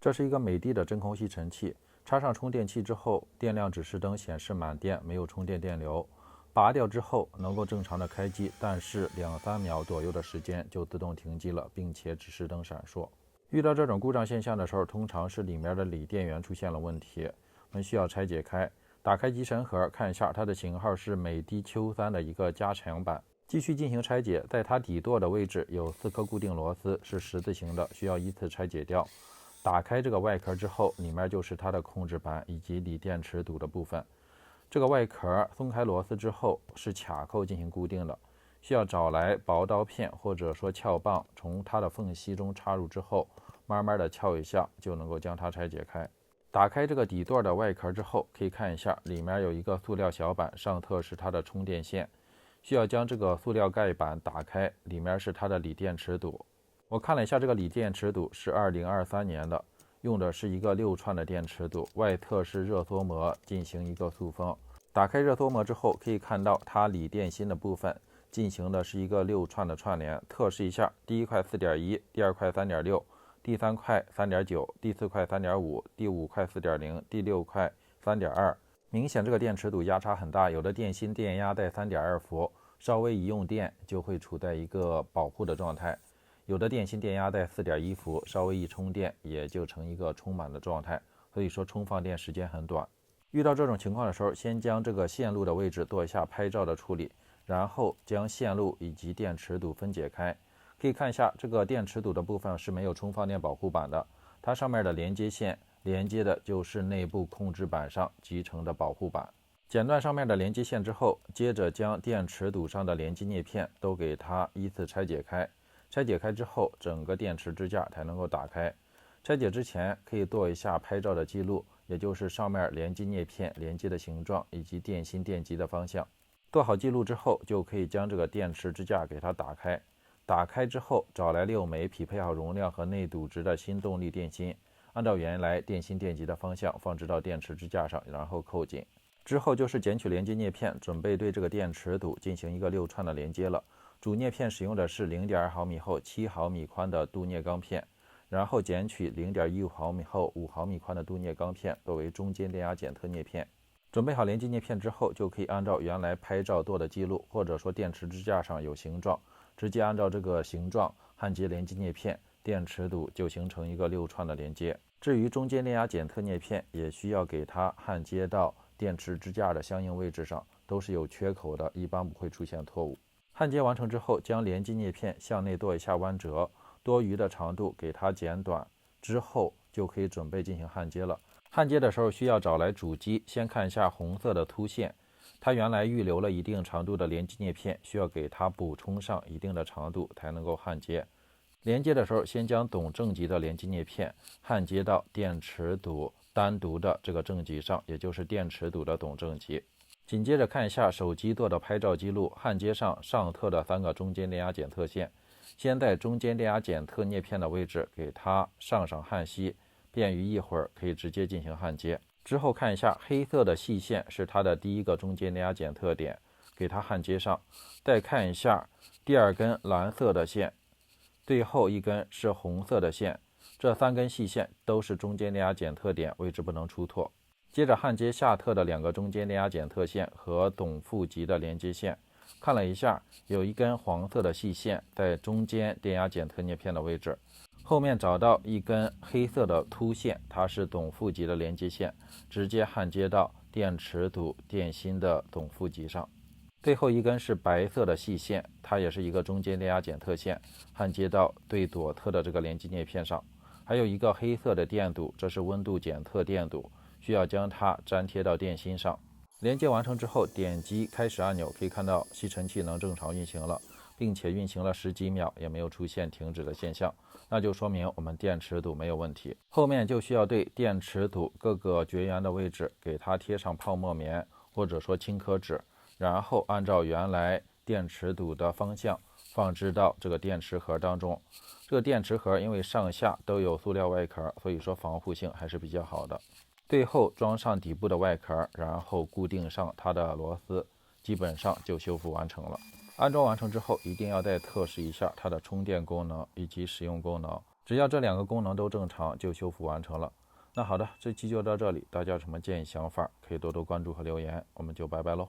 这是一个美的的真空吸尘器，插上充电器之后，电量指示灯显示满电，没有充电电流。拔掉之后能够正常的开机，但是2-3秒左右的时间就自动停机了，并且指示灯闪烁。遇到这种故障现象的时候，通常是里面的锂电源出现了问题，我们需要拆解开。打开集成盒看一下，它的型号是美的 Q3 的一个加强版。继续进行拆解，在它底座的位置有4颗固定螺丝，是十字形的，需要依次拆解掉。打开这个外壳之后，里面就是它的控制板以及锂电池堵的部分。这个外壳松开螺丝之后是卡扣进行固定的，需要找来薄刀片或者说撬棒，从它的缝隙中插入之后，慢慢的撬一下就能够将它拆解开。打开这个底座的外壳之后，可以看一下里面有一个塑料小板，上侧是它的充电线，需要将这个塑料盖板打开，里面是它的锂电池堵。我看了一下，这个锂电池堵是2023年的，用的是一个6串的电池堵，外侧是热缩膜进行一个塑封。打开热缩膜之后，可以看到它锂电芯的部分进行的是一个6串的串联。测试一下，第一块4.1，第二块3.6，第三块3.9，第四块3.5，第五块4.0，第六块3.2。明显这个电池堵压差很大，有的电芯电压在3.2伏，稍微一用电就会处在一个保护的状态。有的电芯电压在4.1伏，稍微一充电也就成一个充满的状态，所以说充放电时间很短。遇到这种情况的时候，先将这个线路的位置做一下拍照的处理，然后将线路以及电池堵分解开。可以看一下这个电池堵的部分是没有充放电保护板的，它上面的连接线连接的就是内部控制板上集成的保护板。剪断上面的连接线之后，接着将电池堵上的连接叶片都给它依次拆解开。拆解开之后，整个电池支架才能够打开。拆解之前可以做一下拍照的记录，也就是上面连接叶片连接的形状以及电芯电极的方向。做好记录之后，就可以将这个电池支架给它打开。打开之后，找来6枚匹配好容量和内阻值的新动力电芯，按照原来电芯电极的方向放置到电池支架上，然后扣紧。之后就是剪取连接叶片，准备对这个电池堵进行一个6串的连接了。主镊片使用的是0.2毫米厚7毫米宽的镀镍钢片，然后剪取0.15毫米厚5毫米宽的镀镍钢片作为中间电压检测镊片。准备好连接镊片之后，就可以按照原来拍照做的记录，或者说电池支架上有形状，直接按照这个形状焊接连接镊片，电池堵就形成一个6串的连接。至于中间电压检测镊片，也需要给它焊接到电池支架的相应位置上，都是有缺口的，一般不会出现错误。焊接完成之后，将连接镊片向内做一下弯折，多余的长度给它剪短，之后就可以准备进行焊接了。焊接的时候需要找来主机，先看一下红色的凸线，它原来预留了一定长度的连接镊片，需要给它补充上一定的长度才能够焊接。连接的时候，先将总正极的连接镊片焊接到电池堵单独的这个正极上，也就是电池堵的总正极。紧接着看一下手机做的拍照记录，焊接上上侧的3个中间电压检测线，先在中间电压检测镊片的位置给它上焊锡，便于一会儿可以直接进行焊接。之后看一下黑色的细线是它的第1个中间电压检测点，给它焊接上。再看一下第2根蓝色的线，最后一根是红色的线，这3根细线都是中间电压检测点，位置不能出错。接着焊接下侧的2个中间电压检测线和总负极的连接线，看了一下，有一根黄色的细线在中间电压检测镊片的位置，后面找到一根黑色的凸线，它是总负极的连接线，直接焊接到电池堵电芯的总负极上。最后一根是白色的细线，它也是一个中间电压检测线，焊接到最左侧的这个连接镊片上。还有一个黑色的电阻，这是温度检测电阻，需要将它粘贴到电芯上。连接完成之后，点击开始按钮，可以看到吸尘器能正常运行了，并且运行了10几秒也没有出现停止的现象，那就说明我们电池堵没有问题。后面就需要对电池堵各个绝缘的位置给它贴上泡沫棉或者说轻壳纸，然后按照原来电池堵的方向放置到这个电池盒当中。这个电池盒因为上下都有塑料外壳，所以说防护性还是比较好的。最后装上底部的外壳，然后固定上它的螺丝，基本上就修复完成了。安装完成之后，一定要再测试一下它的充电功能以及使用功能。只要这2个功能都正常，就修复完成了。那好的，这期就到这里，大家有什么建议想法，可以多多关注和留言，我们就拜拜喽。